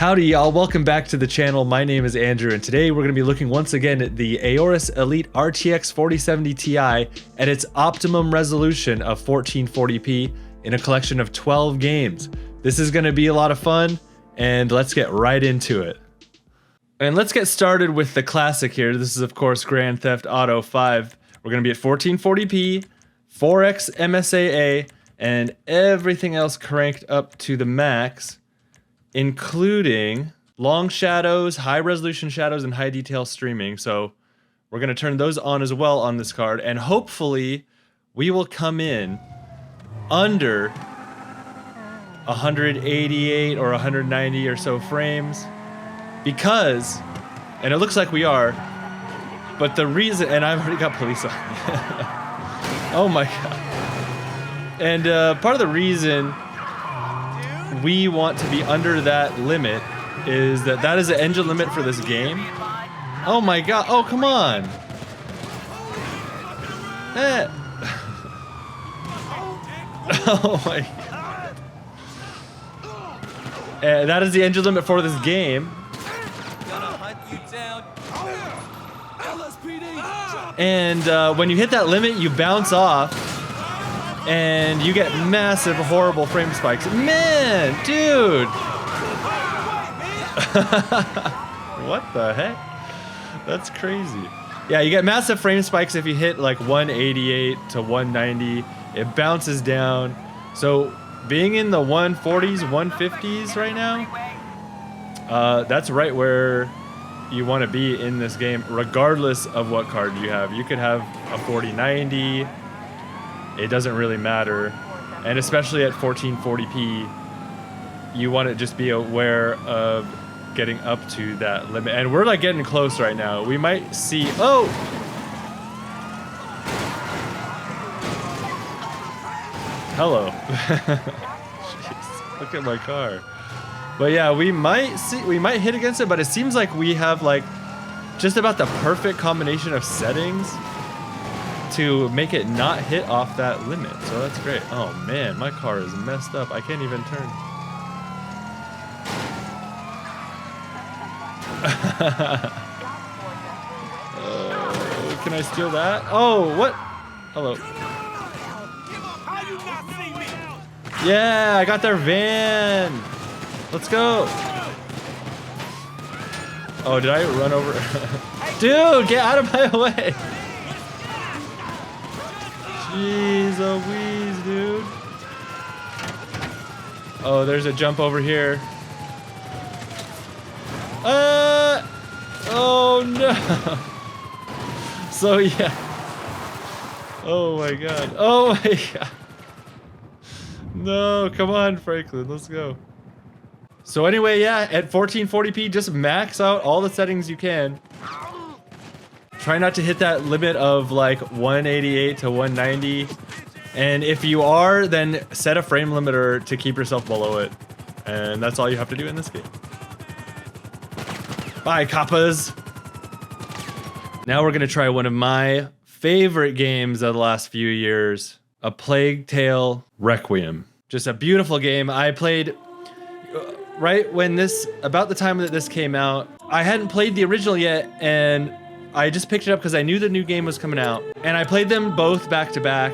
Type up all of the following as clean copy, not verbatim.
Howdy y'all, welcome back to the channel. My name is Andrew and today we're going to be looking once again at the Aorus Elite RTX 4070 Ti at its optimum resolution of 1440p in a collection of 12 games. This is going to be a lot of fun and let's get right into it. And let's get started with the classic here. This is of course Grand Theft Auto 5. We're going to be at 1440p, 4x MSAA, and everything else cranked up to the max, including long shadows, high resolution shadows, and high detail streaming. So we're going to turn those on as well on this card, and hopefully we will come in under 188 or 190 or so frames, because, and it looks like we are, but the reason, and I've already got police on. Oh my god. And part of the reason we want to be under that limit is that is the engine limit for this game. Oh my god, oh come on. Oh my god. That is the engine limit for this game. And when you hit that limit, you bounce off and you get massive, horrible frame spikes. Man, dude! What the heck? That's crazy. Yeah, you get massive frame spikes if you hit like 188 to 190. It bounces down. So being in the 140s, 150s right now, that's right where you want to be in this game, regardless of what card you have. You could have a 4090. It doesn't really matter, and especially at 1440p, you want to just be aware of getting up to that limit. And we're like getting close right now. We might see. Oh! Hello. Jeez, look at my car. But yeah, we might hit against it, but it seems like we have like just about the perfect combination of settings to make it not hit off that limit. So that's great. Oh man, my car is messed up. I can't even turn. Can I steal that? Oh, what? Hello. Yeah, I got their van. Let's go. Oh, did I run over? Dude, get out of my way. Jeez Louise, dude. Oh, there's a jump over here. Oh no. So yeah. Oh my god. Oh my god. No, come on, Franklin, let's go. So anyway, yeah, at 1440p, just max out all the settings you can. Try not to hit that limit of like 188 to 190. And if you are, then set a frame limiter to keep yourself below it. And that's all you have to do in this game. Bye, coppas. Now we're gonna try one of my favorite games of the last few years, A Plague Tale: Requiem. Just a beautiful game. I played right when about the time that this came out. I hadn't played the original yet, and I just picked it up because I knew the new game was coming out, and I played them both back to back,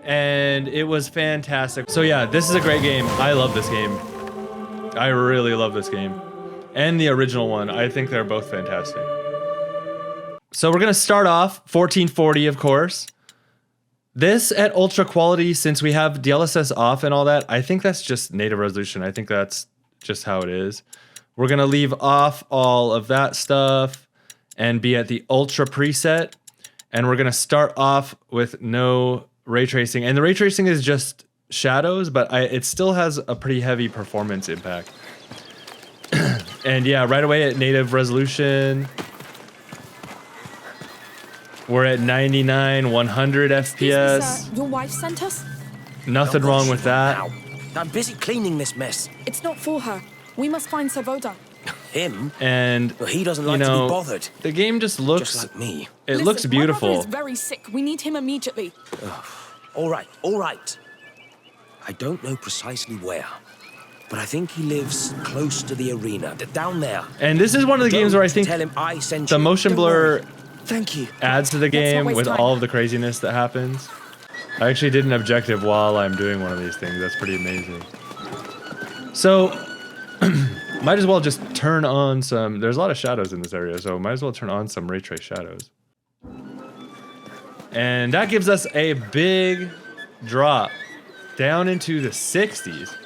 and it was fantastic. So yeah, this is a great game. I love this game. I really love this game. And the original one. I think they're both fantastic. So we're gonna start off 1440, of course. This at ultra quality, since we have DLSS off and all that, I think that's just native resolution. I think that's just how it is. We're gonna leave off all of that stuff and be at the ultra preset, and we're gonna start off with no ray tracing, and the ray tracing is just shadows, but it still has a pretty heavy performance impact. And yeah, right away at native resolution, we're at 99, 100 FPS. Your wife sent us? Nothing wrong with that. Now. I'm busy cleaning this mess. It's not for her. We must find Savoda. Him? And well, he doesn't like to be bothered. The game just looks just like me. It looks beautiful. My brother is very sick. We need him immediately. All right, all right. I don't know precisely where, But I think he lives close to the arena, down there. And this is one of the games where I think Tell him I sent the you. motion Don't blur worry. Thank you. adds to the not game waste with time. all of the craziness that happens. I actually did an objective while I'm doing one of these things. That's pretty amazing. So, might as well just turn on some... There's a lot of shadows in this area, so might as well turn on some ray trace shadows. And that gives us a big drop down into the 60s.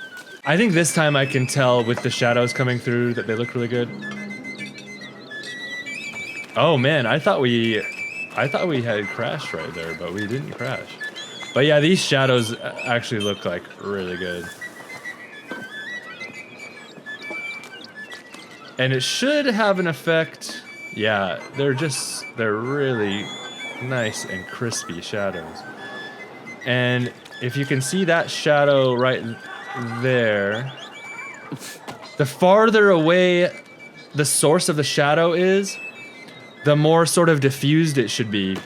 I think this time I can tell with the shadows coming through that they look really good. Oh man, I thought we had crashed right there, but we didn't crash. But yeah, these shadows actually look like really good. And it should have an effect. Yeah, they're really nice and crispy shadows. And if you can see that shadow right there, the farther away the source of the shadow is, the more sort of diffused it should be.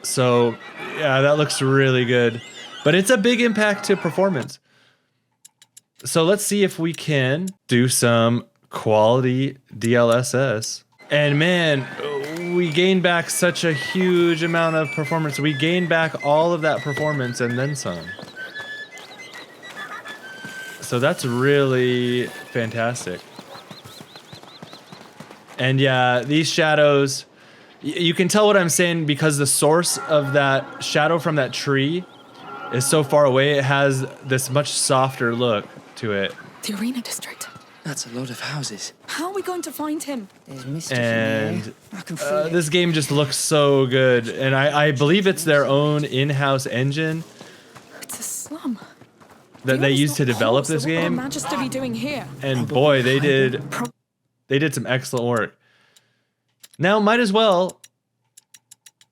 So, yeah, that looks really good. But it's a big impact to performance. So let's see if we can do some quality DLSS. And man, we gained back such a huge amount of performance. We gained back all of that performance and then some. So that's really fantastic. And yeah, these shadows, you can tell what I'm saying because the source of that shadow from that tree is so far away. It has this much softer look to it. The arena district. That's a lot of houses. How are we going to find him? There's mischief And in the air. I can feel it. this game just looks so good. And I believe it's their own in-house engine It's a slum. that they The used to owner's not develop poor, this so what game. would Magister be doing here? And boy, they did some excellent work. Now, might as well,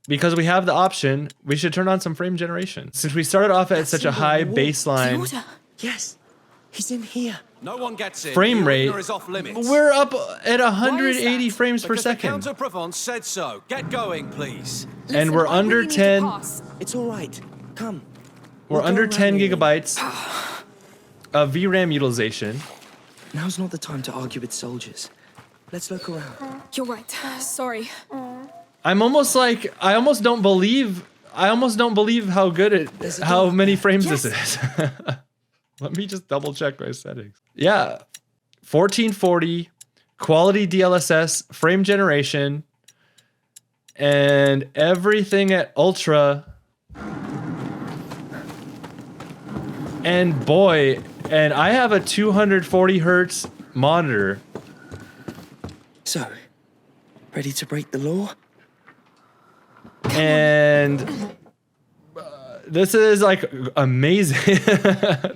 because we have the option, we should turn on some frame generation. Since we started off at such a high baseline Theodore. Yes, he's in here. No one gets in. frame The rate, arena is off limits. we're up at Why 180 is that? frames per Because the second. Count of Provence said so. Get going, please. And Listen, we're I under really need to 10. pass. It's all right. Come. We're We'll go under around 10 here. gigabytes of VRAM utilization. Now's not the time to argue with soldiers. Let's look around. You're right. Sorry. I'm almost like, I almost don't believe how good There's a how door. many frames Yes. this is. Let me just double check my settings. Yeah, 1440, quality DLSS, frame generation, and everything at ultra. And boy, and I have a 240 hertz monitor. So, ready to break the law? And this is like amazing.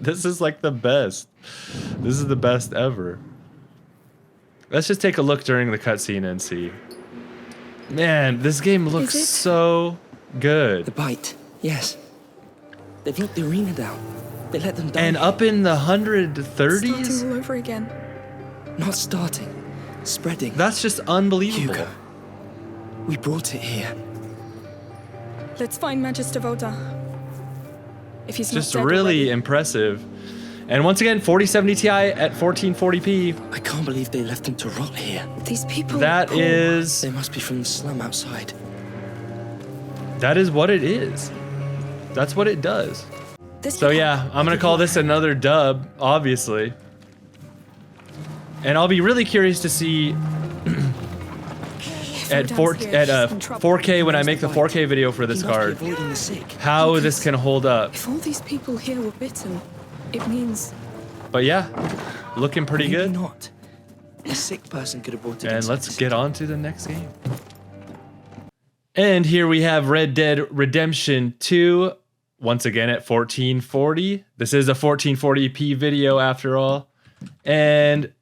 This is like the best. This is the best ever. Let's just take a look during the cutscene and see. Man, this game looks Is it? so good. The bite. Yes. They've locked the arena down. They let them die. And up in the Starting 130s? all over again. Not starting. Spreading. That's just unbelievable. Hugo. We brought it here. Let's find Magister Voda. If he's Just not dead really already. impressive. And once again, 4070 Ti at 1440p. I can't believe they left them to rot here. These people. That is They must be from the slum outside. what it is. That's what it does. This So yeah, I'm gonna call this another dub, obviously. And I'll be really curious to see at 4K when I make the 4K video for this He must be card avoiding the sick. how this can hold up. If all these people here were bitten, it means But yeah, looking pretty Maybe good. not. A sick person could have brought it. And let's get on to the next game. And here we have Red Dead Redemption 2, once again at 1440. This is a 1440p video after all. And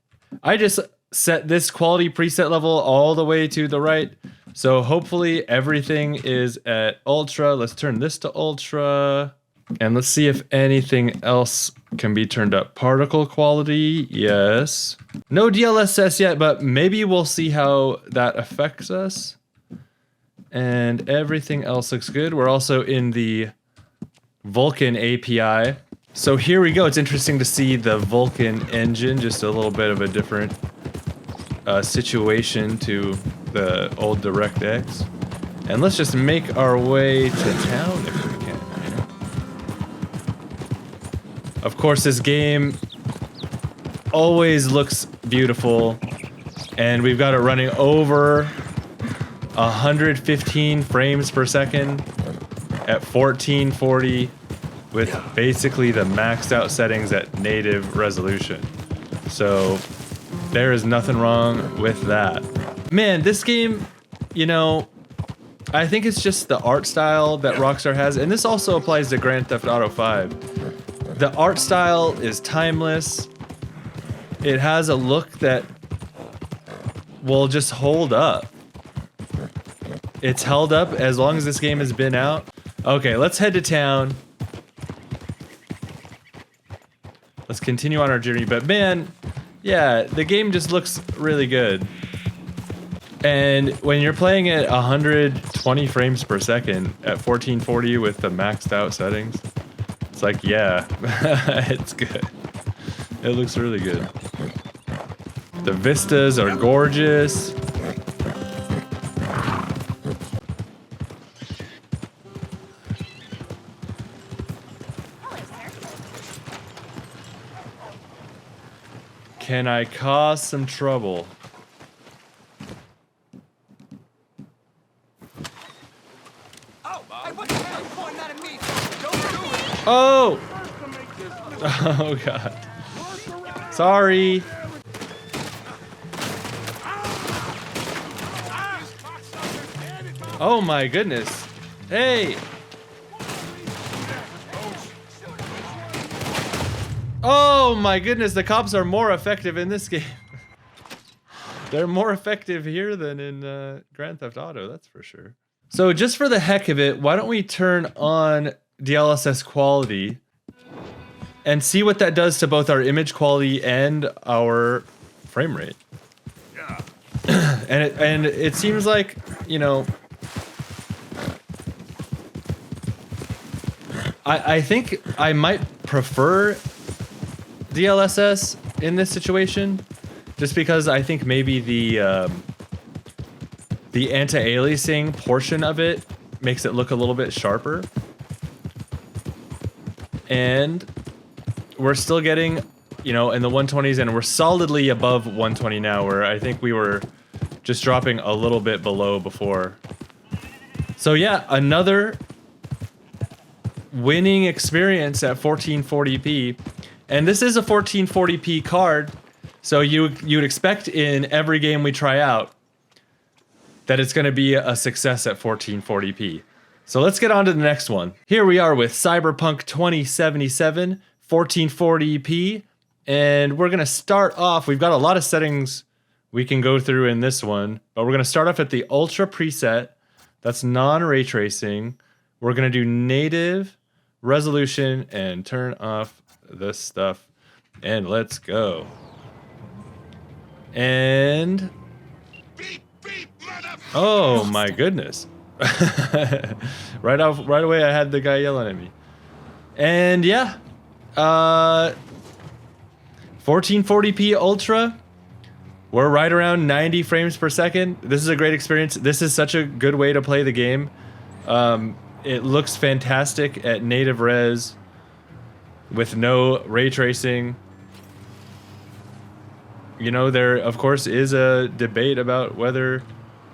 I just set this quality preset level all the way to the right. So hopefully everything is at ultra. Let's turn this to ultra. And let's see if anything else can be turned up. Particle quality, yes. No DLSS yet, but maybe we'll see how that affects us. And everything else looks good. We're also in the Vulkan API. So here we go. It's interesting to see the Vulcan engine, just a little bit of a different situation to the old DirectX. And let's just make our way to town if we can. Of course, this game always looks beautiful, and we've got it running over 115 frames per second at 1440 with basically the maxed out settings at native resolution. So there is nothing wrong with that. Man, this game, you know, I think it's just the art style that Rockstar has, and this also applies to Grand Theft Auto 5. The art style is timeless. It has a look that will just hold up. It's held up as long as this game has been out. Okay, let's head to town. Let's continue on our journey, but man, yeah, the game just looks really good. And when you're playing at 120 frames per second at 1440 with the maxed out settings, it's like, yeah, it's good. It looks really good. The vistas are gorgeous. Can I cause some trouble? Oh! Oh god. Sorry. Oh my goodness. Hey! Oh my goodness, the cops are more effective in this game. They're more effective here than in Grand Theft Auto, that's for sure. So just for the heck of it, why don't we turn on DLSS quality and see what that does to both our image quality and our frame rate. Yeah. and it seems like, you know, I think I might prefer DLSS in this situation, just because I think maybe the anti-aliasing portion of it makes it look a little bit sharper. And we're still getting, you know, in the 120s, and we're solidly above 120 now, where I think we were just dropping a little bit below before. So yeah, another winning experience at 1440p. And this is a 1440p card, so you'd expect in every game we try out that it's going to be a success at 1440p. So let's get on to the next one. Here we are with Cyberpunk 2077, 1440p, and we're going to start off. We've got a lot of settings we can go through in this one, but we're going to start off at the Ultra preset. That's non-ray tracing. We're going to do native resolution and turn off this stuff, and let's go. And oh my goodness. right away I had the guy yelling at me. And yeah, 1440p ultra, we're right around 90 frames per second. This is a great experience. This is such a good way to play the game. It looks fantastic at native res with no ray tracing. You know, there of course is a debate about whether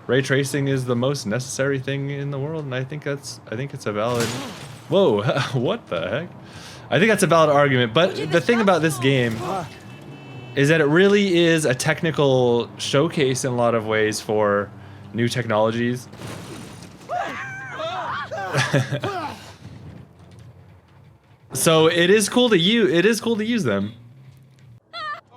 ray tracing is the most necessary thing in the world, and I think it's a valid. Whoa, what the heck? I think that's a valid argument, but the thing about this game is that it really is a technical showcase in a lot of ways for new technologies. So it is cool to use them.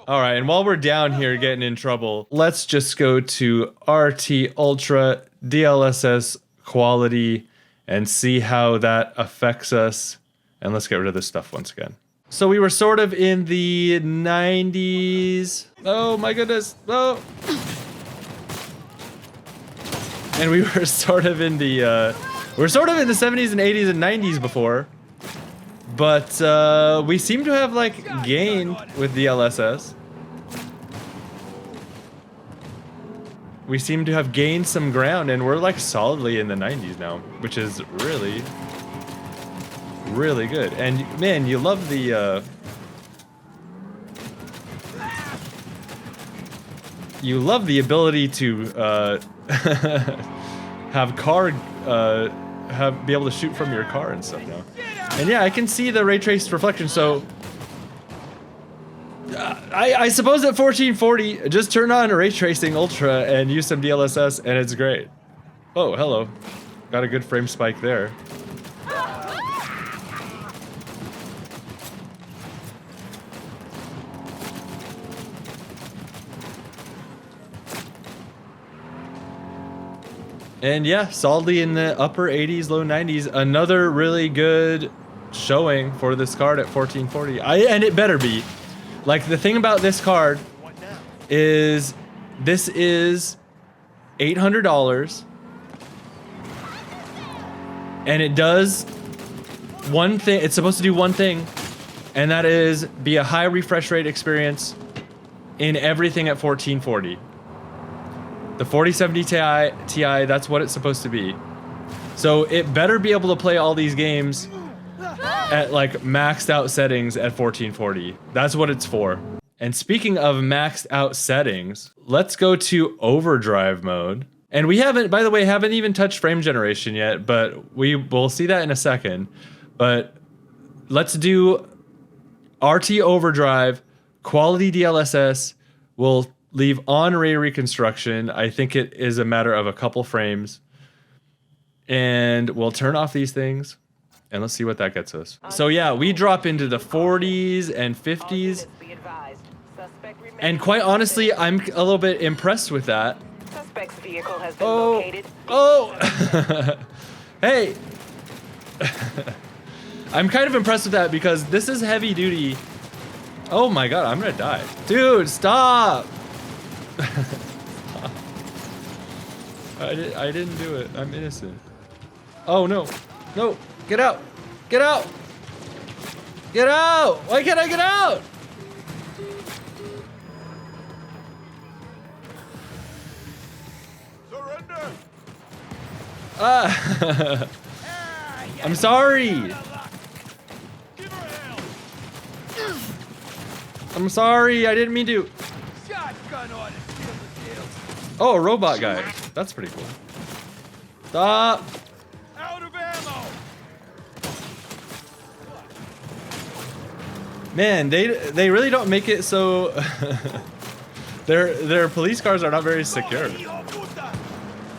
All right, and while we're down here getting in trouble, let's just go to RT Ultra DLSS quality and see how that affects us. And let's get rid of this stuff once again. So we were sort of in the 90s. Oh my goodness. Oh. And we were sort of in the 70s and 80s and 90s before. But we seem to have like gained with DLSS. We seem to have gained some ground, and we're like solidly in the 90s now, which is really, really good. And man, you love the you love the ability to have be able to shoot from your car and stuff now. And yeah, I can see the ray traced reflection. So I suppose at 1440, just turn on ray tracing ultra and use some DLSS, and it's great. Oh, hello. Got a good frame spike there. And yeah, solidly in the upper 80s, low 90s. Another really good showing for this card at 1440. And it better be. Like, the thing about this card is this is $800. And it does one thing. It's supposed to do one thing. And that is be a high refresh rate experience in everything at 1440. The 4070 Ti, that's what it's supposed to be. So it better be able to play all these games at like maxed out settings at 1440. That's what it's for. And speaking of maxed out settings, let's go to overdrive mode. And we haven't, by the way, haven't even touched frame generation yet, but we'll see that in a second. But let's do RT overdrive, quality DLSS. We'll leave on ray reconstruction. I think it is a matter of a couple frames. And we'll turn off these things and let's see what that gets us. So yeah, we drop into the 40s and 50s. And quite honestly, I'm a little bit impressed with that. Suspect's vehicle has been located. Oh! Hey! I'm kind of impressed with that because this is heavy duty. Oh my god, I'm gonna die. Dude, stop! I didn't do it. I'm innocent. Oh no. No. Get out. Get out. Get out. Why can't I get out? Surrender. I'm sorry. I'm sorry. I didn't mean to. Oh, a robot guy. That's pretty cool. Stop. Out of ammo. Man, they really don't make it so their police cars are not very secure.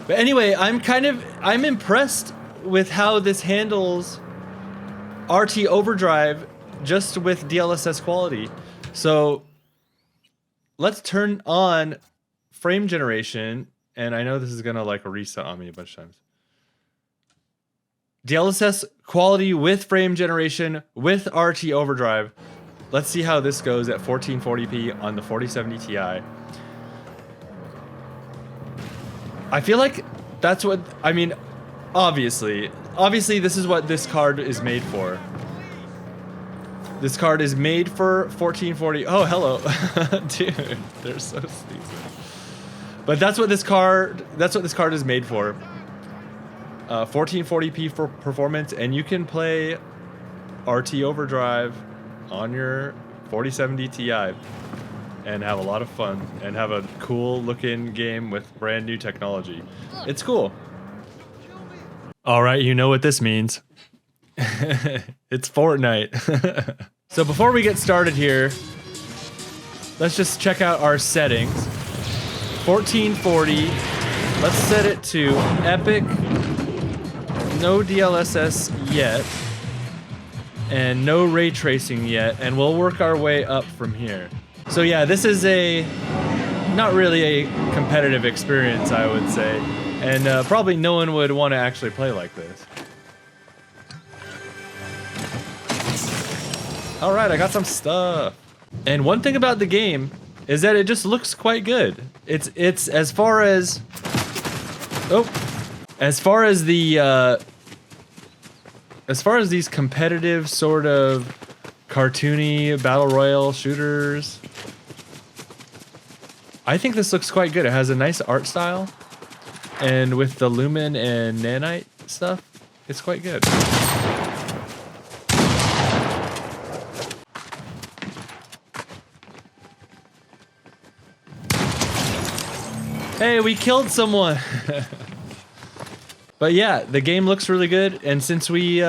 But anyway, I'm impressed with how this handles RT overdrive just with DLSS quality. So let's turn on frame generation, and I know this is gonna like reset on me a bunch of times. DLSS quality with frame generation with RT overdrive. Let's see how this goes at 1440p on the 4070 Ti. I feel like that's what, I mean, obviously this is what this card is made for. This card is made for 1440. Oh, hello. Dude, they're so stupid. But that's what this card is made for. 1440p for performance, and you can play RT overdrive on your 4070 Ti and have a lot of fun and have a cool looking game with brand new technology. It's cool. All right, you know what this means. It's Fortnite. So before we get started here, let's just check out our settings. 1440, let's set it to epic, no DLSS yet, and no ray tracing yet, and we'll work our way up from here. So yeah, this is not really a competitive experience, I would say, and probably no one would want to actually play like this. All right, I got some stuff. And one thing about the game is that it just looks quite good. It's as far as the as far as these competitive sort of cartoony battle royale shooters, I think this looks quite good. It has a nice art style, and with the lumen and nanite stuff, it's quite good. Hey, we killed someone. But yeah, the game looks really good, and since we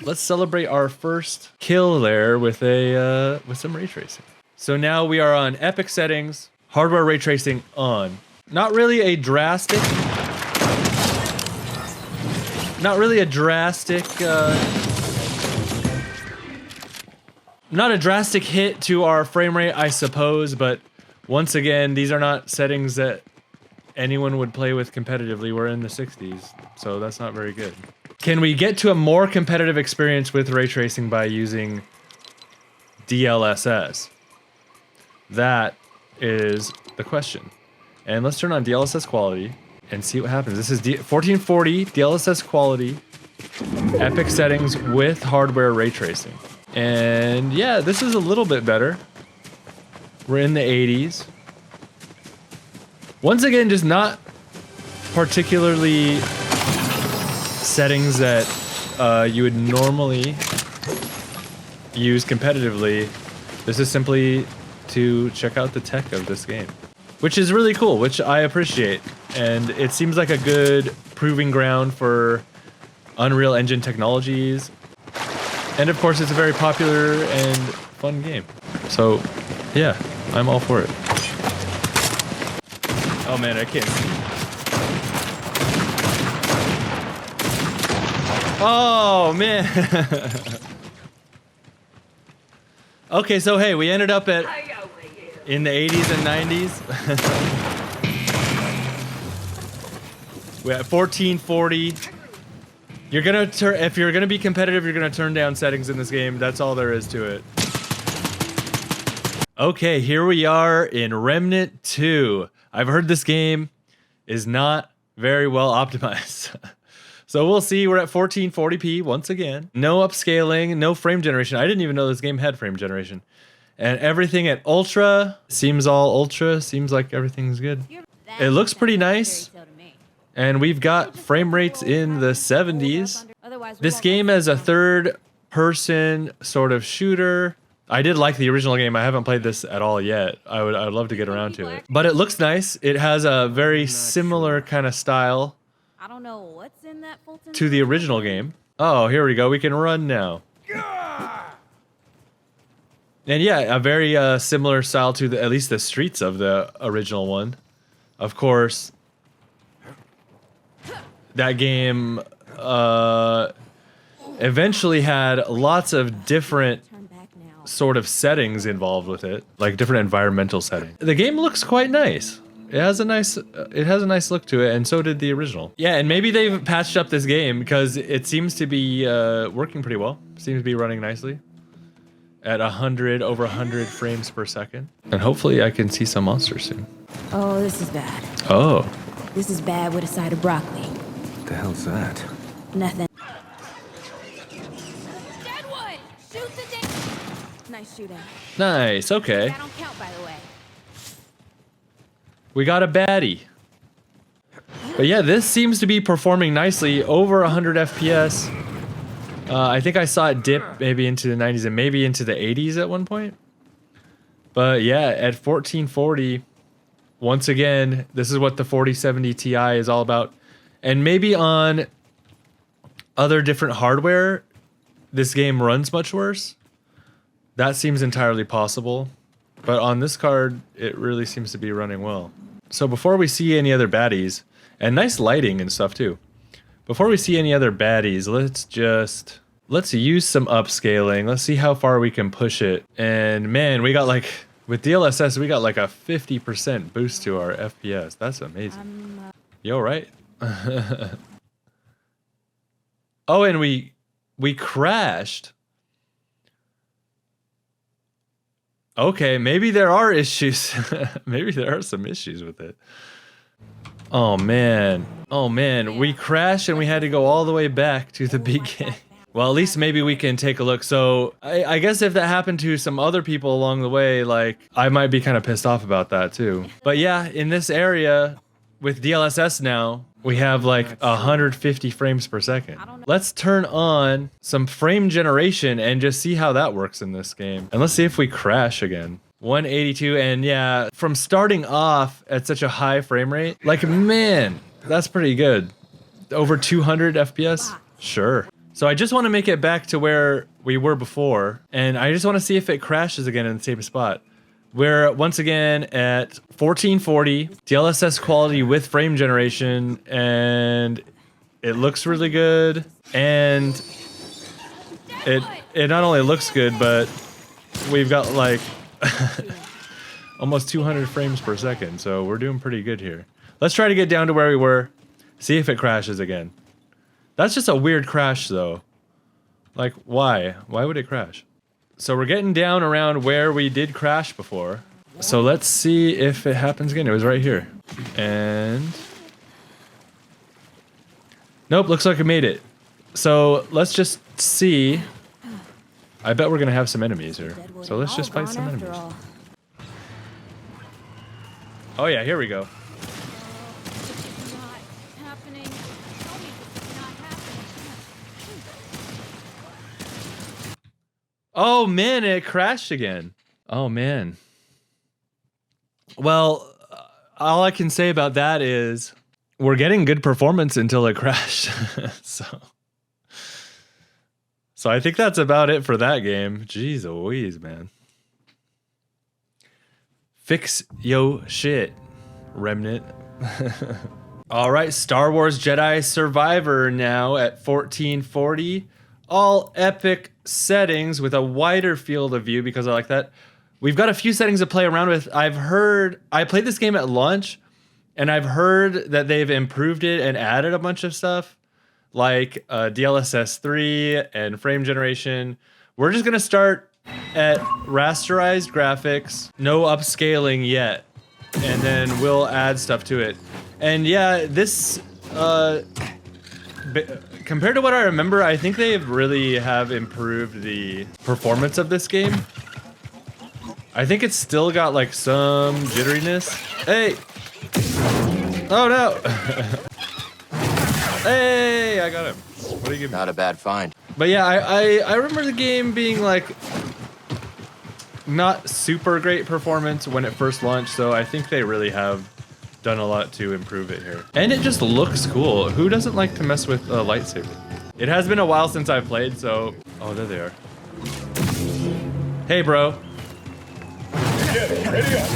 let's celebrate our first kill there with some ray tracing. So now we are on epic settings, hardware ray tracing on. Not really a drastic not a drastic hit to our frame rate, I suppose, but once again, these are not settings that anyone would play with competitively. We're in the 60s, so that's not very good. Can we get to a more competitive experience with ray tracing by using DLSS? That is the question. And let's turn on DLSS quality and see what happens. This is 1440 DLSS quality, epic settings with hardware ray tracing. And yeah, this is a little bit better. We're in the 80s. Once again, just not particularly settings that you would normally use competitively. This is simply to check out the tech of this game, which is really cool, which I appreciate. And it seems like a good proving ground for Unreal Engine technologies. And of course, it's a very popular and fun game. So yeah, I'm all for it. Oh man, I can't see. Oh man. Okay, so hey, we ended up in the 80s and 90s. We're at 1440. You're gonna if you're gonna be competitive, you're gonna turn down settings in this game. That's all there is to it. Okay, here we are in Remnant II. I've heard this game is not very well optimized. So we'll see. We're at 1440p once again. No upscaling, no frame generation. I didn't even know this game had frame generation. And everything at ultra. Seems all ultra. Seems like everything's good. It looks pretty nice. And we've got frame rates in the 70s. This game is a third-person sort of shooter. I did like the original game. I haven't played this at all yet. I'd love to get around to it. But it looks nice. It has a very similar kind of style I don't know what's in that Fulton to the original game. Oh, here we go. We can run now. And yeah, a very similar style to at least the streets of the original one. Of course, that game eventually had lots of different sort of settings involved with it, like different environmental settings. The game looks quite nice. It has a nice look to it, and so did the original. Yeah, and maybe they've patched up this game because it seems to be working pretty well. Seems to be running nicely at over 100 frames per second. And hopefully I can see some monsters soon. Oh, this is bad. Oh. This is bad with a side of broccoli. What the hell's that? Nothing. Deadwood! Shoot the dead. Nice shooting. Nice, okay. That don't count, by the way. We got a baddie. But yeah, this seems to be performing nicely, over 100 FPS. I think I saw it dip maybe into the 90s and maybe into the 80s at one point. But yeah, at 1440, once again, this is what the 4070 Ti is all about. And maybe on other different hardware, this game runs much worse. That seems entirely possible. But on this card, it really seems to be running well. So before we see any other baddies, and nice lighting and stuff too. Before we see any other baddies, let's use some upscaling. Let's see how far we can push it. And man, we got like, with DLSS, we got like a 50% boost to our FPS. That's amazing. Yo, right? Oh, and we crashed. Okay, maybe there are issues. Maybe there are some issues with it. Oh man. Oh man, we crashed and we had to go all the way back to the beginning. Well, at least maybe we can take a look. So I guess if that happened to some other people along the way, like I might be kind of pissed off about that too. But yeah, in this area with DLSS now, we have like 150 frames per second. Let's turn on some frame generation and just see how that works in this game. And let's see if we crash again. 182, and yeah, from starting off at such a high frame rate, like man, that's pretty good. Over 200 FPS? Sure. So I just want to make it back to where we were before, and I just want to see if it crashes again in the same spot. We're once again at 1440 DLSS quality with frame generation, and it looks really good. And it not only looks good, but we've got like almost 200 frames per second, so we're doing pretty good here. Let's try to get down to where we were, see if it crashes again. That's just a weird crash though. Like why? Why would it crash? So we're getting down around where we did crash before. So let's see if it happens again. It was right here. And nope, looks like it made it. So let's just see. I bet we're gonna have some enemies here. So let's just fight some enemies. Oh yeah, here we go. Oh man, it crashed again. Oh man. Well, all I can say about that is we're getting good performance until it crashed. So I think that's about it for that game. Jeez Louise, man. Fix yo shit, Remnant. All right, Star Wars Jedi Survivor now at 1440. All epic settings with a wider field of view because I like that. We've got a few settings to play around with. I played this game at launch, and I've heard that they've improved it and added a bunch of stuff like DLSS 3 and frame generation. We're just gonna start at rasterized graphics, no upscaling yet, and then we'll add stuff to it. And yeah, this compared to what I remember, I think they really have improved the performance of this game. I think it's still got like some jitteriness. Hey! Oh no! Hey, I got him. What do you give me? Not a bad find. But yeah, I remember the game being like not super great performance when it first launched, so I think they really have done a lot to improve it here. And it just looks cool. Who doesn't like to mess with a lightsaber? It has been a while since I've played, so... Oh, there they are. Hey, bro. Get it, ready up.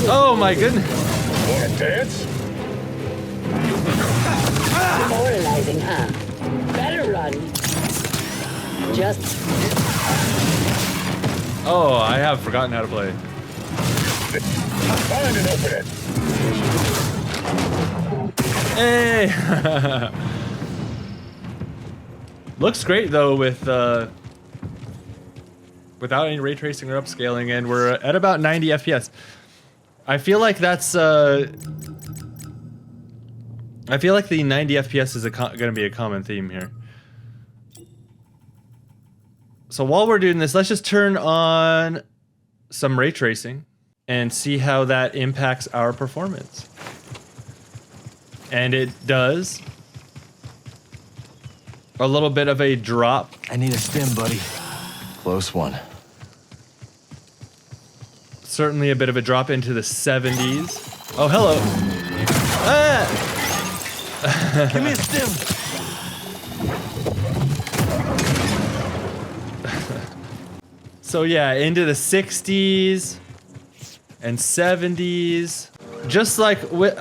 Oh my goodness. Wanna dance? Demoralizing, huh? Better run. Just... Oh, I have forgotten how to play. Find and open it. Hey! Looks great though with without any ray tracing or upscaling, and we're at about 90 FPS. I feel like that's I feel like the 90 FPS is gonna be a common theme here. So while we're doing this, let's just turn on some ray tracing and see how that impacts our performance. And it does. A little bit of a drop. I need a stim, buddy. Close one. Certainly a bit of a drop into the 70s. Oh, hello. Ah! Give me a stim. So yeah, into the 60s and 70s. Just like with,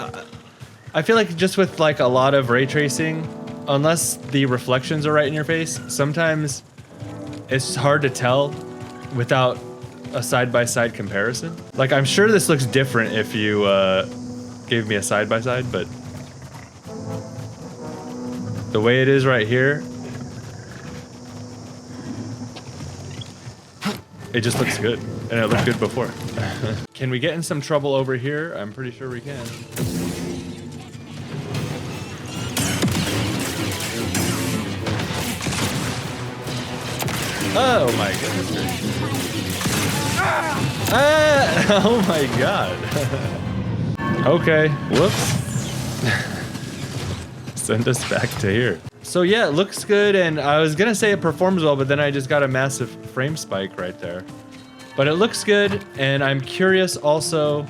I feel like just with like a lot of ray tracing, unless the reflections are right in your face, sometimes it's hard to tell without a side-by-side comparison. Like I'm sure this looks different if you gave me a side-by-side, but the way it is right here. it just looks good, and it looked good before. Can we get in some trouble over here? I'm pretty sure we can. Oh my goodness gracious. Ah! Oh my god. Okay, whoops. Send us back to here. So yeah, it looks good, and I was gonna say it performs well, but then I just got a massive frame spike right there. But it looks good, and I'm curious also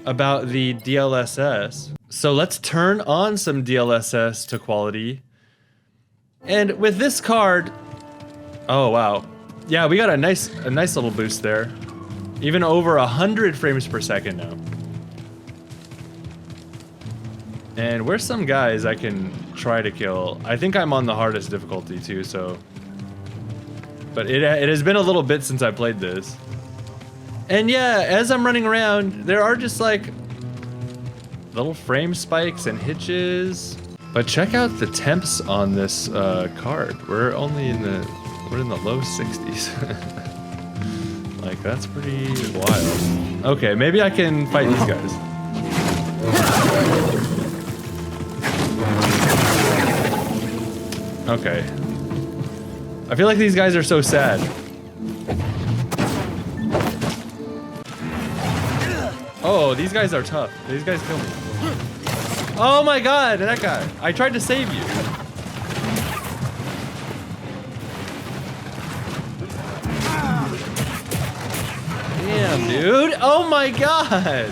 about the DLSS. So let's turn on some DLSS to quality. And with this card, oh wow. Yeah, we got a nice little boost there. Even over 100 frames per second now. And where's some guys I can try to kill? I think I'm on the hardest difficulty too, so. But it has been a little bit since I played this. And yeah, as I'm running around, there are just like little frame spikes and hitches. But check out the temps on this card. We're in the low 60s. Like, that's pretty wild. Okay, maybe I can fight these guys. Okay. I feel like these guys are so sad. Oh, these guys are tough. These guys kill me. Oh my god, that guy. I tried to save you. Damn, dude. Oh my god.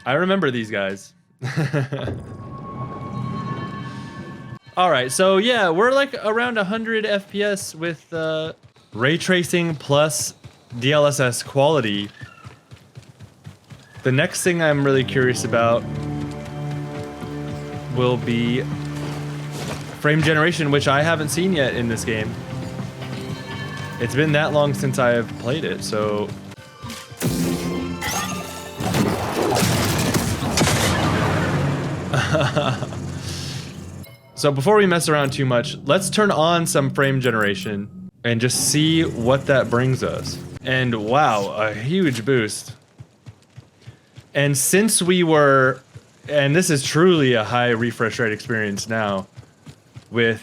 I remember these guys. All right, so yeah, we're like around 100 FPS with ray tracing plus DLSS quality. The next thing I'm really curious about will be frame generation, which I haven't seen yet in this game. It's been that long since I've played it, so. So before we mess around too much, let's turn on some frame generation and just see what that brings us. And wow, a huge boost. And since we were, and this is truly a high refresh rate experience now with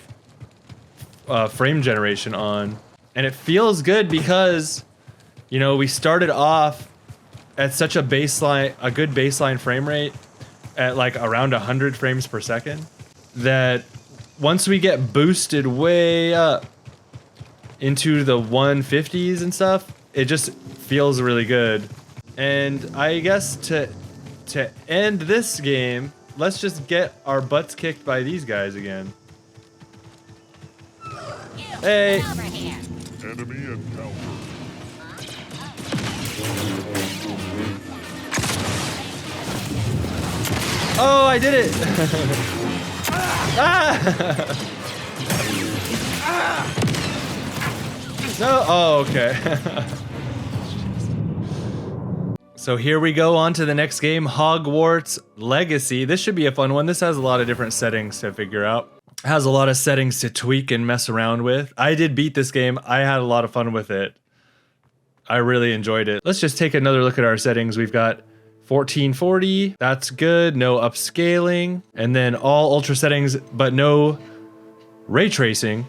frame generation on, and it feels good because, you know, we started off at such a good baseline frame rate at like around 100 frames per second, that once we get boosted way up into the 150s and stuff, it just feels really good. And I guess to end this game, let's just get our butts kicked by these guys again. Hey! Enemy encounter. Oh, I did it! Ah! No, oh, okay. So here we go on to the next game, Hogwarts Legacy. This should be a fun one. This has a lot of different settings to figure out. It has a lot of settings to tweak and mess around with. I did beat this game. I had a lot of fun with it. I really enjoyed it. Let's just take another look at our settings. We've got 1440, that's good, no upscaling, and then all ultra settings, but no ray tracing.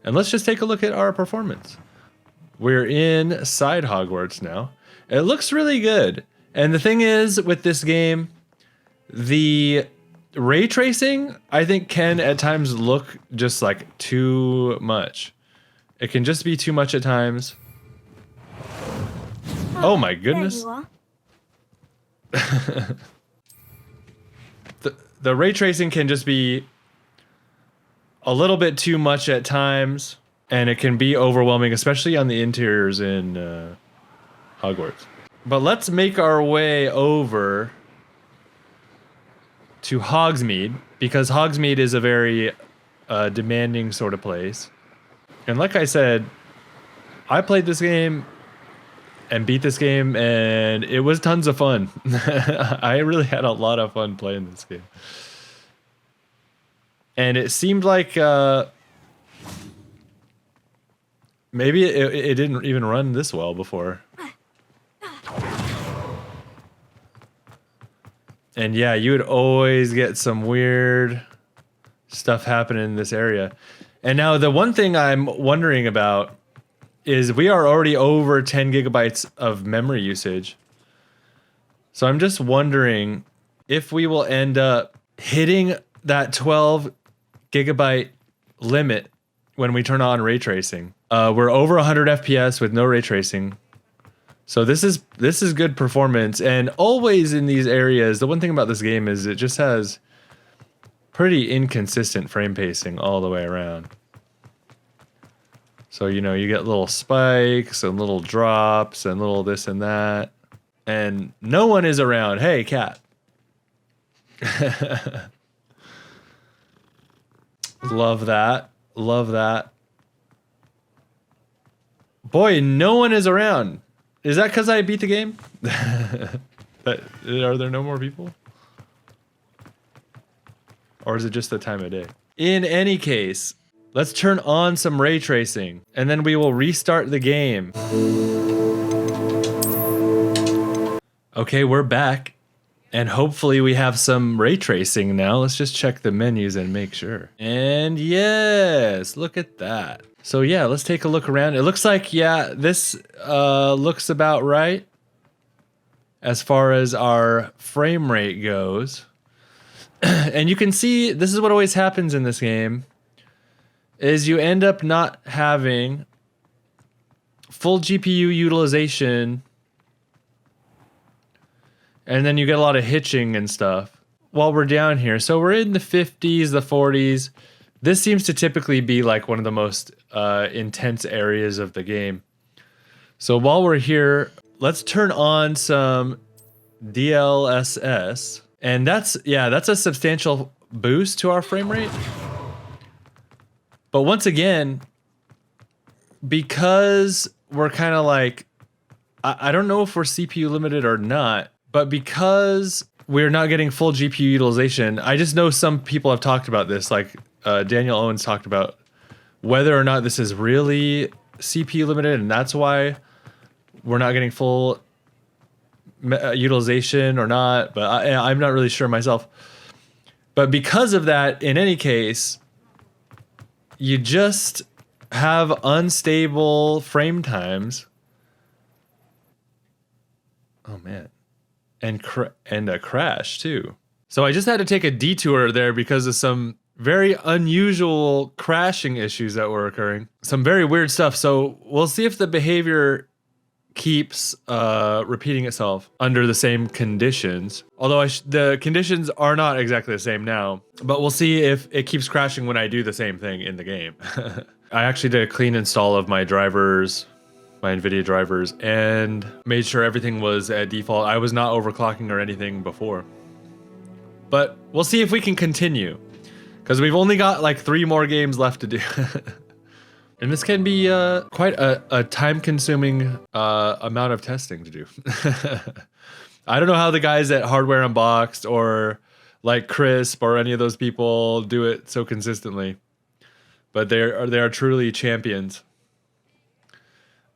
And let's just take a look at our performance. We're inside Hogwarts now. It looks really good. And the thing is, with this game, the ray tracing, I think, can at times look just like too much. It can just be too much at times. Oh my goodness. There you are. The ray tracing can just be a little bit too much at times, and it can be overwhelming, especially on the interiors in Hogwarts. But let's make our way over to Hogsmeade, because Hogsmeade is a very demanding sort of place. And like I said, I played this game and beat this game, and it was tons of fun. I really had a lot of fun playing this game. And it seemed like maybe it didn't even run this well before. And yeah, you would always get some weird stuff happening in this area. And now the one thing I'm wondering about is we are already over 10 gigabytes of memory usage. So I'm just wondering if we will end up hitting that 12 gigabyte limit when we turn on ray tracing. We're over 100 FPS with no ray tracing. So this is good performance, and always in these areas, the one thing about this game is it just has pretty inconsistent frame pacing all the way around. So, you know, you get little spikes and little drops and little this and that, and no one is around. Hey, cat. Love that. Love that. Boy, no one is around. Is that because I beat the game? Are there no more people? Or is it just the time of day? In any case, let's turn on some ray tracing, and then we will restart the game. Okay, we're back. And hopefully we have some ray tracing now. Let's just check the menus and make sure. And yes, look at that. So yeah, let's take a look around. It looks like, yeah, this looks about right as far as our frame rate goes. And you can see, this is what always happens in this game, is you end up not having full GPU utilization, and then you get a lot of hitching and stuff while we're down here. So we're in the 50s, the 40s. This seems to typically be like one of the most intense areas of the game. So while we're here, let's turn on some DLSS. And that's a substantial boost to our frame rate. But once again, because we're kind of like, I don't know if we're CPU limited or not, but because we're not getting full GPU utilization, I just know some people have talked about this, like Daniel Owens talked about whether or not this is really CPU limited, and that's why we're not getting full utilization or not, but I'm not really sure myself. But because of that, in any case, you just have unstable frame times. Oh man. And a crash too. So I just had to take a detour there because of some very unusual crashing issues that were occurring. Some very weird stuff. So we'll see if the behavior keeps repeating itself under the same conditions. Although the conditions are not exactly the same now, but we'll see if it keeps crashing when I do the same thing in the game. I actually did a clean install of my drivers, my NVIDIA drivers, and made sure everything was at default. I was not overclocking or anything before. But we'll see if we can continue, because we've only got like 3 more games left to do. And this can be quite a time-consuming amount of testing to do. I don't know how the guys at Hardware Unboxed or like Crisp or any of those people do it so consistently, but they are truly champions.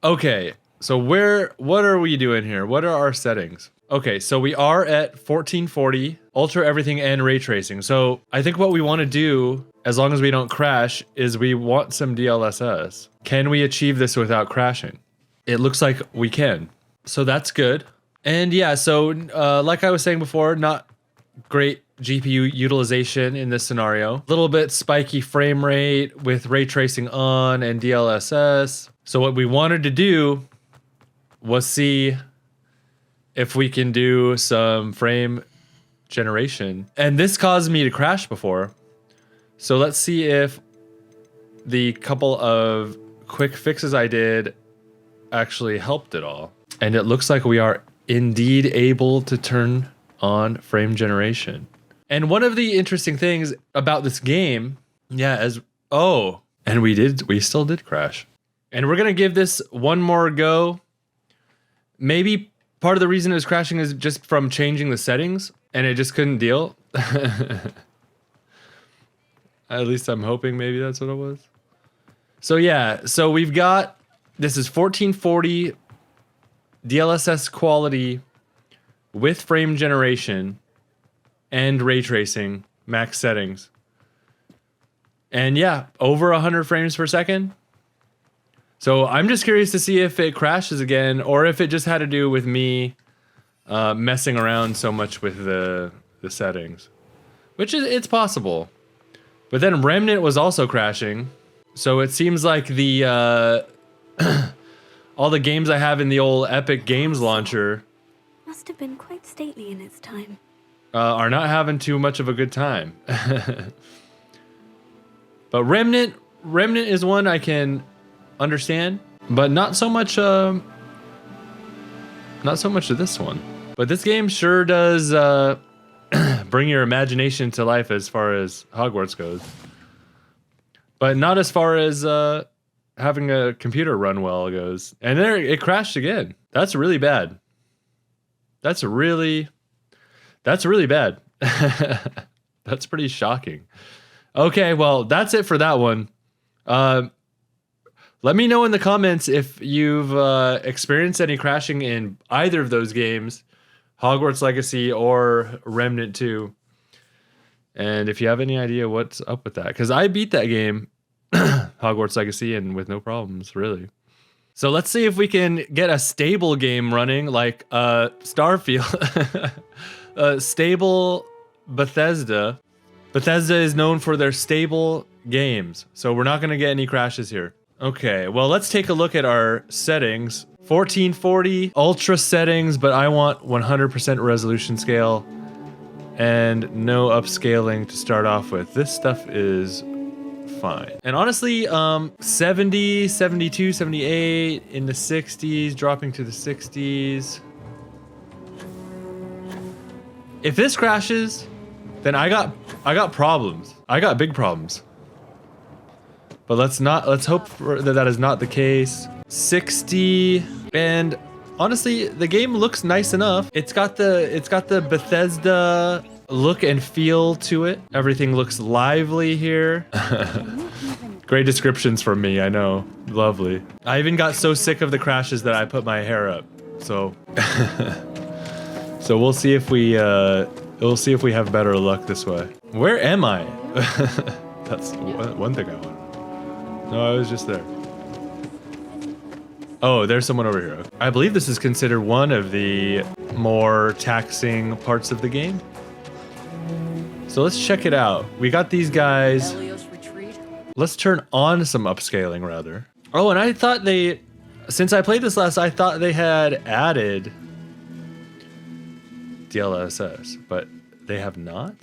Okay, so what are we doing here? What are our settings? Okay, so we are at 1440, ultra everything and ray tracing. So I think what we want to do, as long as we don't crash, is we want some DLSS. Can we achieve this without crashing? It looks like we can. So that's good. And yeah, so like I was saying before, not great GPU utilization in this scenario. A little bit spiky frame rate with ray tracing on and DLSS. So what we wanted to do was see if we can do some frame generation. And this caused me to crash before. So let's see if the couple of quick fixes I did actually helped at all. And it looks like we are indeed able to turn on frame generation. And one of the interesting things about this game, and we still did crash. And we're gonna give this one more go. Maybe part of the reason it was crashing is just from changing the settings and it just couldn't deal. At least I'm hoping maybe that's what it was. So yeah, so we've got, this is 1440 DLSS quality with frame generation and ray tracing max settings. And yeah, over 100 frames per second. So I'm just curious to see if it crashes again or if it just had to do with me messing around so much with the settings, which is, it's possible. But then Remnant was also crashing. So it seems like the all the games I have in the old Epic Games launcher Must have been quite stately in its time. are not having too much of a good time. But Remnant is one I can understand, but not so much to this one. But this game sure does bring your imagination to life as far as Hogwarts goes. But not as far as having a computer run well goes. And there it crashed again. That's really bad. That's really bad. That's pretty shocking. Okay, well, that's it for that one. Let me know in the comments if you've experienced any crashing in either of those games, Hogwarts Legacy or Remnant II. And if you have any idea what's up with that, because I beat that game, Hogwarts Legacy, and with no problems, really. So let's see if we can get a stable game running, like Starfield. Stable Bethesda. Bethesda is known for their stable games, so we're not going to get any crashes here. Okay, well, let's take a look at our settings. 1440 ultra settings, but I want 100% resolution scale and no upscaling to start off with. This stuff is fine. And honestly, 70, 72, 78, in the 60s, dropping to the 60s. If this crashes, then I got problems. I got big problems. But let's hope that is not the case. 60, and honestly, the game looks nice enough. It's got the Bethesda look and feel to it. Everything looks lively here. Great descriptions from me, I know. Lovely. I even got so sick of the crashes that I put my hair up. So so we'll see if we have better luck this way. Where am I? That's one thing I want. No, I was just there. Oh, there's someone over here. I believe this is considered one of the more taxing parts of the game. So let's check it out. We got these guys. Let's turn on some upscaling rather. Oh, and I thought since I played this last, I thought they had added DLSS, but they have not?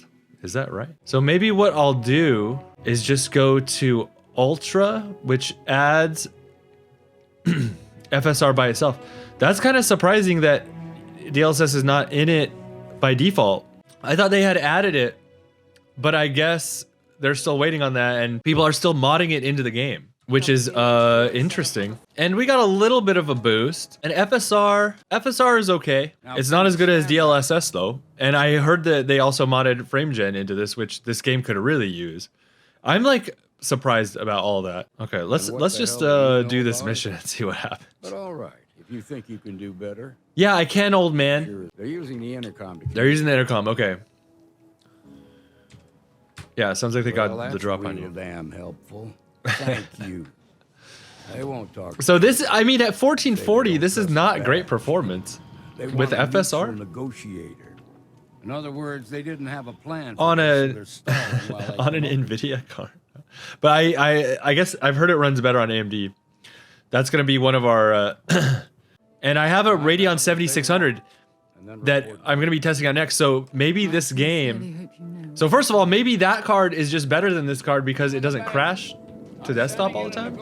Is that right? So maybe what I'll do is just go to Ultra, which adds FSR by itself. That's kind of surprising that DLSS is not in it by default. I thought they had added it, but I guess they're still waiting on that and people are still modding it into the game, which is interesting. And we got a little bit of a boost. And FSR is okay. It's not as good as DLSS though. And I heard that they also modded frame gen into this, which this game could really use. I'm like surprised about all that. Okay, let's just do this mission and see what happens. But all right, if you think you can do better. Yeah, I can, old man. Sure. They're using the intercom. They're using the intercom. Okay. Yeah, it sounds like they got the drop on you. Damn helpful. Thank you. They won't talk. So this, I mean, at 1440, this is not great performance with FSR. Negotiator. In other words, they didn't have a plan on an NVIDIA card. But I guess I've heard it runs better on AMD. That's going to be one of our... and I have a Radeon 7600 that I'm going to be testing out next. So maybe this game... So first of all, maybe that card is just better than this card because it doesn't crash to desktop all the time.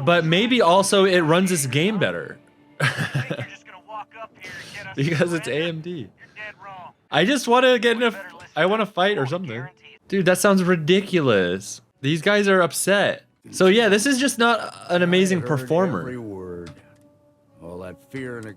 But maybe also it runs this game better. Because it's AMD. I just want to get enough... I want to fight or something. Dude, that sounds ridiculous. These guys are upset. So yeah, this is just not an amazing performer. Every word. All that fear and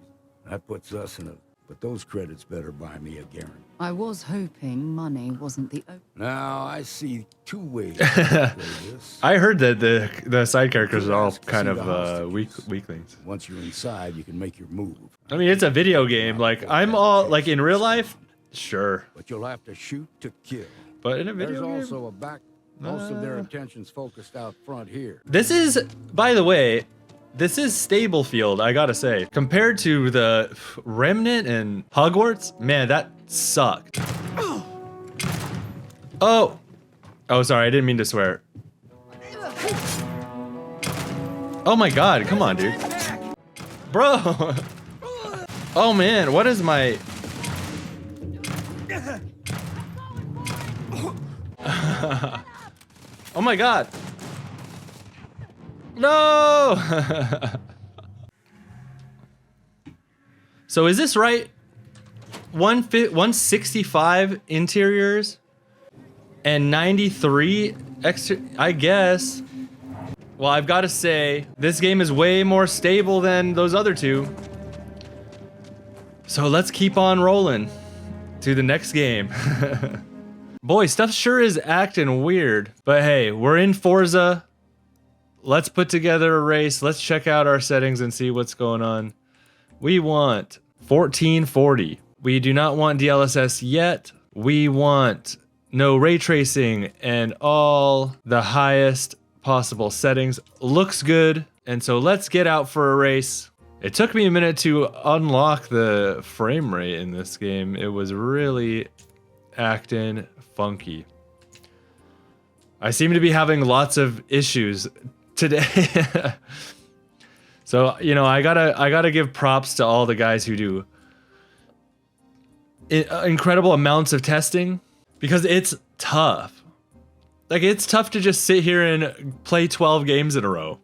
that puts us in a But those credits better buy me a guarantee. I was hoping money wasn't the... Now, I see two ways to play this. I heard that the side characters are all kind of weaklings. Once you're inside, you can make your move. I mean, it's a video game. Like, I'm all, like, in real life, sure. But you'll have to shoot to kill. But in a video game? There's also a back... Most of their attention's focused out front here. This is, by the way, this is Starfield, I gotta say. Compared to the Remnant and Hogwarts, man, that sucked. Oh! Oh, sorry, I didn't mean to swear. Oh my god, come on, dude. Bro! Oh man, what is my... Oh my god! No! So is this right? 165 interiors and 93 extra, I guess. Well, I've got to say, this game is way more stable than those other two. So let's keep on rolling to the next game. Boy, stuff sure is acting weird. But hey, we're in Forza. Let's put together a race. Let's check out our settings and see what's going on. We want 1440. We do not want DLSS yet. We want no ray tracing and all the highest possible settings. Looks good. And so let's get out for a race. It took me a minute to unlock the frame rate in this game. It was really acting funky. I seem to be having lots of issues today. So, you know, I gotta give props to all the guys who do incredible amounts of testing, because it's tough. Like, it's tough to just sit here and play 12 games in a row.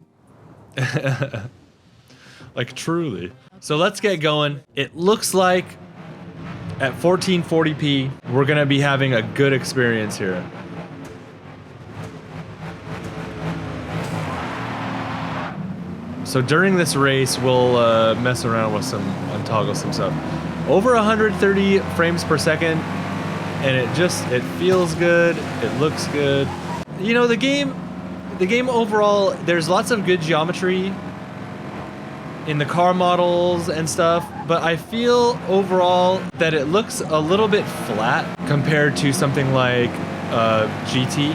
Like, truly. So let's get going. It looks like at 1440p, we're gonna be having a good experience here. So during this race, we'll mess around with untoggle some stuff. Over 130 frames per second, and it feels good, it looks good. You know, the game overall, there's lots of good geometry in the car models and stuff, but I feel overall that it looks a little bit flat compared to something like GT.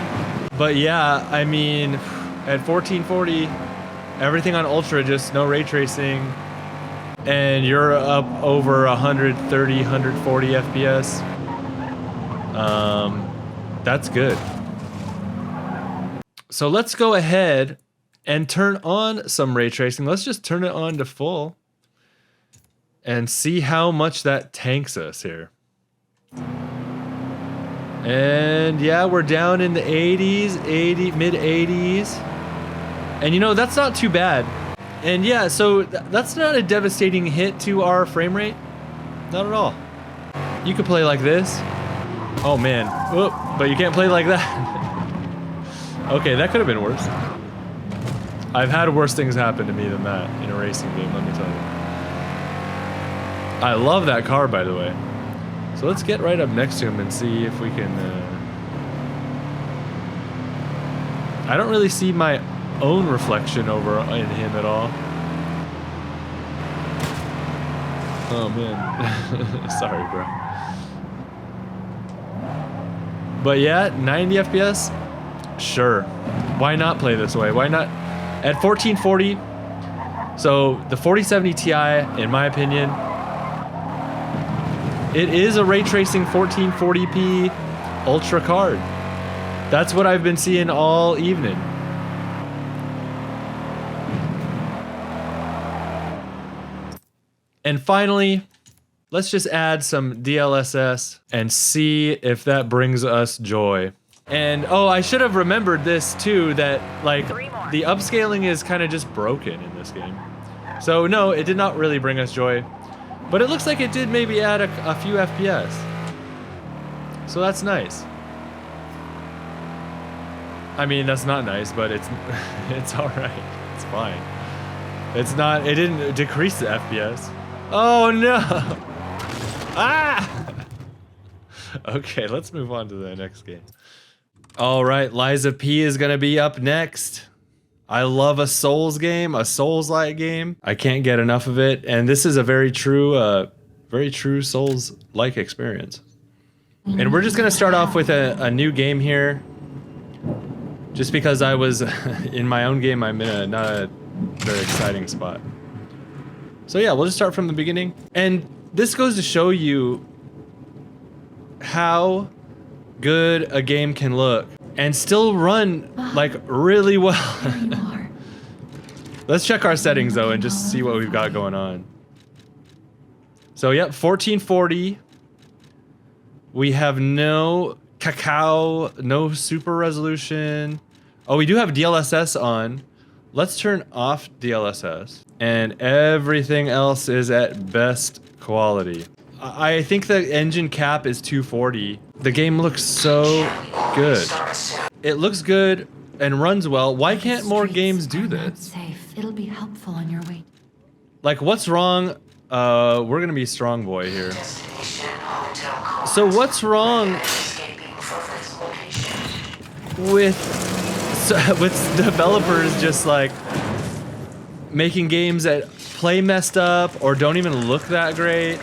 But yeah, I mean, at 1440, everything on Ultra, just no ray tracing, and you're up over 130, 140 FPS. That's good. So let's go ahead and turn on some ray tracing. Let's just turn it on to full and see how much that tanks us here. And yeah, we're down in the 80s, mid 80s. And you know, that's not too bad. And yeah, so that's not a devastating hit to our frame rate. Not at all. You could play like this. Oh man, whoop, but you can't play like that. Okay, that could have been worse. I've had worse things happen to me than that in a racing game, let me tell you. I love that car, by the way. So let's get right up next to him and see if we can... I don't really see my own reflection over in him at all. Oh man. Sorry, bro. But yeah, 90 FPS? Sure. Why not play this way? Why not? At 1440, so the 4070 Ti, in my opinion, it is a ray tracing 1440p ultra card. That's what I've been seeing all evening. And finally, let's just add some DLSS and see if that brings us joy. And oh, I should have remembered this too, that like the upscaling is kind of just broken in this game. So no, it did not really bring us joy, but it looks like it did maybe add a few FPS. So that's nice. I mean, that's not nice, but it's all right. It's fine. It didn't decrease the FPS. Oh no! Ah! Okay, let's move on to the next game. All right, Liza P is gonna be up next. I love a Souls game, a Souls-like game. I can't get enough of it, and this is a very true Souls-like experience. And we're just gonna start off with a new game here. Just because I was in my own game, I'm in a not a very exciting spot. So yeah, we'll just start from the beginning. And this goes to show you how good a game can look and still run like really well. Let's check our settings though and just see what we've got going on. So yep, 1440. We have no cacao, no super resolution. Oh, we do have DLSS on. Let's turn off DLSS. And everything else is at best quality. I think the engine cap is 240. The game looks so good. It looks good and runs well. Why can't more games do this? Safe. It'll be helpful on your way. Like, what's wrong? We're gonna be strong boy here. So what's wrong with developers just like making games that play messed up or don't even look that great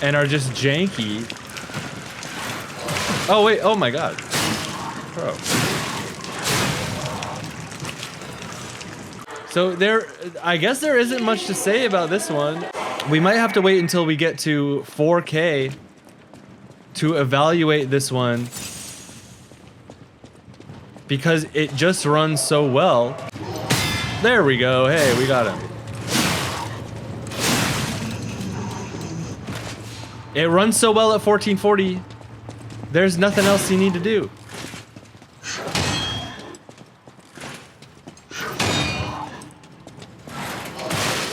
and are just janky? Oh wait, oh my god. Bro. So I guess there isn't much to say about this one. We might have to wait until we get to 4K to evaluate this one because it just runs so well. There we go. Hey, we got him. It runs so well at 1440. There's nothing else you need to do.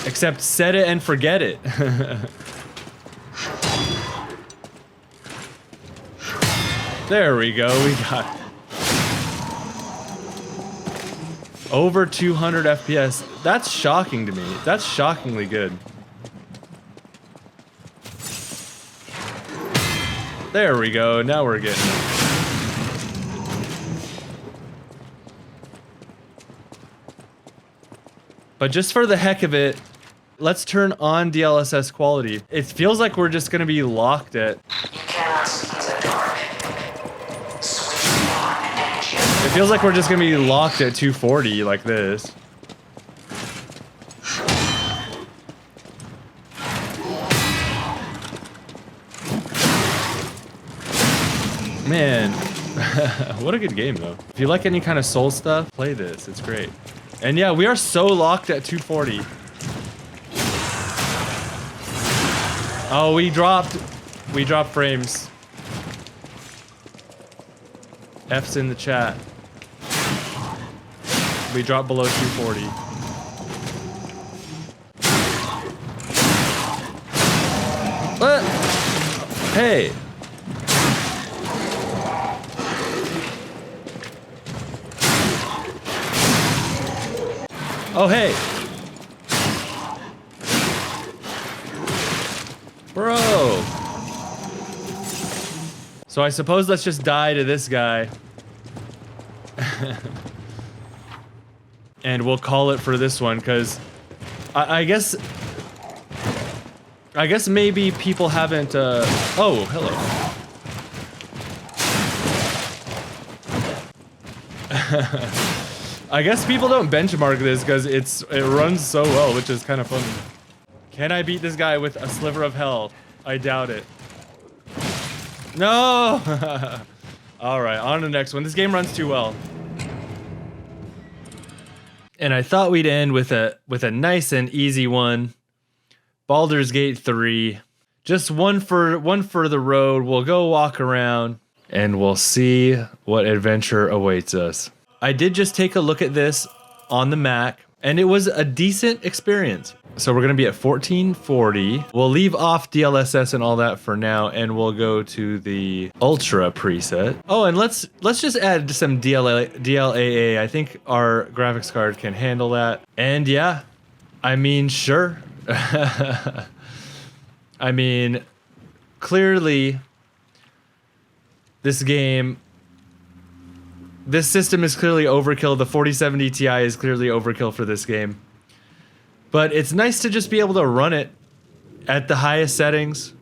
Except set it and forget it. There we go, we got over 200 FPS. That's shocking to me. That's shockingly good. There we go, now we're getting it. But just for the heck of it, let's turn on DLSS quality. It feels like we're just gonna be locked at... It feels like we're just gonna be locked at 240 like this. Man, what a good game though. If you like any kind of Soul stuff, play this, it's great. And yeah, we are so locked at 240. Oh, we dropped frames. F's in the chat. We dropped below 240. What? Hey. Oh, hey. Bro. So I suppose let's just die to this guy. And we'll call it for this one, because I guess maybe people haven't, oh, hello. I guess people don't benchmark this because it runs so well, which is kind of funny. Can I beat this guy with a sliver of hell? I doubt it. No! Alright, on to the next one. This game runs too well. And I thought we'd end with a nice and easy one. Baldur's Gate 3. Just one for the road. We'll go walk around and we'll see what adventure awaits us. I did just take a look at this on the Mac, and it was a decent experience. So we're gonna be at 1440. We'll leave off DLSS and all that for now, and we'll go to the Ultra preset. Oh, and let's just add some DLAA. I think our graphics card can handle that. And yeah, I mean, sure. I mean, clearly, this system is clearly overkill. The 4070 Ti is clearly overkill for this game. But it's nice to just be able to run it at the highest settings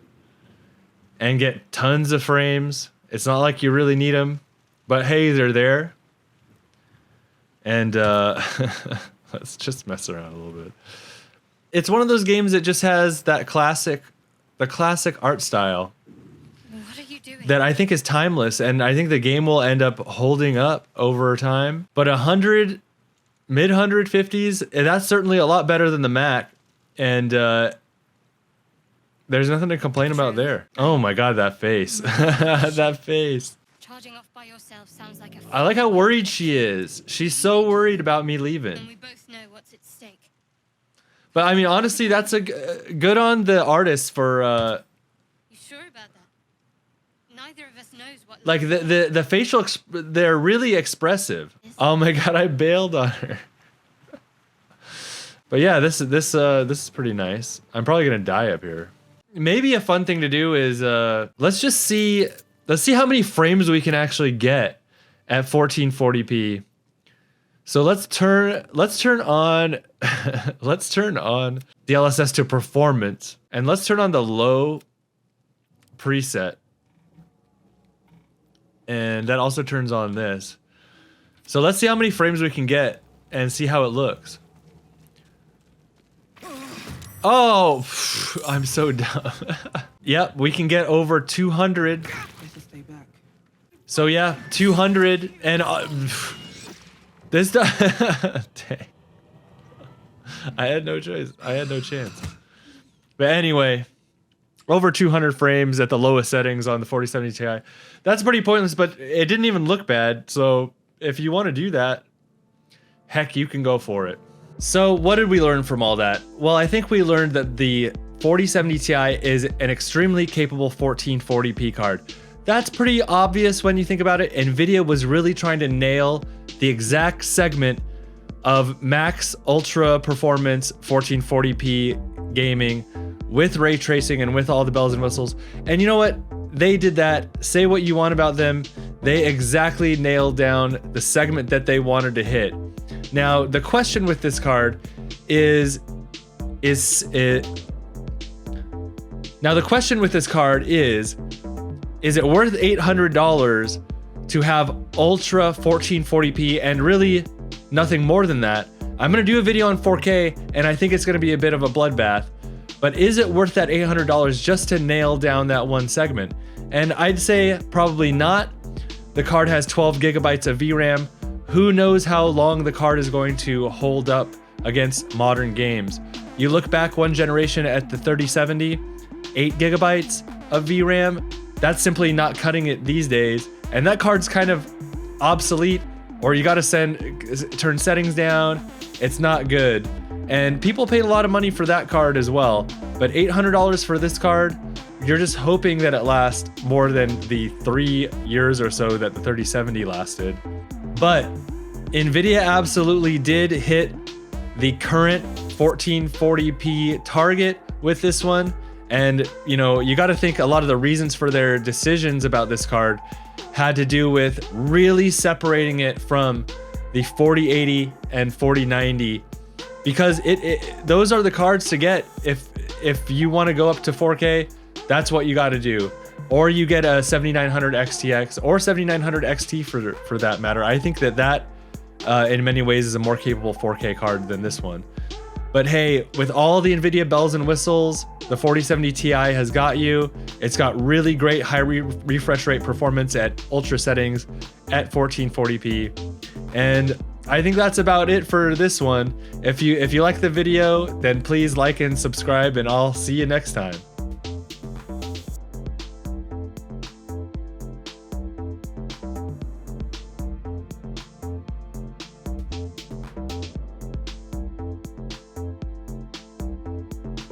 and get tons of frames. It's not like you really need them, but hey, they're there. And let's just mess around a little bit. It's one of those games that just has that classic art style. What are you doing? That I think is timeless, and I think the game will end up holding up over time. But 100, mid 150s, that's certainly a lot better than the Mac, and there's nothing to complain about there. Oh my god, that face. That face. Charging off by yourself sounds like a I like how worried she is. She's so worried about me leaving. and we both know what's at stake. But I mean, honestly, that's a good on the artist for You sure about that? Neither of us knows what like the facial they're really expressive. Oh my god, I bailed on her. But yeah, this is pretty nice. I'm probably gonna die up here. Maybe a fun thing to do is let's see how many frames we can actually get at 1440p. So let's turn on let's turn on the DLSS to performance, and let's turn on the low preset. And that also turns on this. So let's see how many frames we can get and see how it looks. Oh, I'm so dumb. Yep, we can get over 200. So yeah, 200 and this dang. I had no choice. I had no chance. But anyway, over 200 frames at the lowest settings on the 4070 Ti. That's pretty pointless, but it didn't even look bad. So if you want to do that, heck, you can go for it. So what did we learn from all that? Well, I think we learned that the 4070 Ti is an extremely capable 1440p card. That's pretty obvious when you think about it. NVIDIA was really trying to nail the exact segment of max ultra performance 1440p gaming with ray tracing and with all the bells and whistles. And you know what? They did that. Say what you want about them. They exactly nailed down the segment that they wanted to hit. Now, the question with this card is it worth $800 to have ultra 1440p and really nothing more than that? I'm gonna do a video on 4K, and I think it's gonna be a bit of a bloodbath. But is it worth that $800 just to nail down that one segment? And I'd say probably not. The card has 12 gigabytes of VRAM. Who knows how long the card is going to hold up against modern games. You look back one generation at the 3070, 8 gigabytes of VRAM, that's simply not cutting it these days. And that card's kind of obsolete, or you gotta turn settings down. It's not good. And people paid a lot of money for that card as well. But $800 for this card, you're just hoping that it lasts more than the 3 years or so that the 3070 lasted. But NVIDIA absolutely did hit the current 1440p target with this one. And, you know, you got to think a lot of the reasons for their decisions about this card had to do with really separating it from the 4080 and 4090, because those are the cards to get if you want to go up to 4K. That's what you got to do. Or you get a 7900 XTX or 7900 XT for that matter. I think that in many ways is a more capable 4K card than this one. But hey, with all the NVIDIA bells and whistles, the 4070 Ti has got you. It's got really great high refresh rate performance at ultra settings at 1440p. And I think that's about it for this one. If you like the video, then please like and subscribe, and I'll see you next time.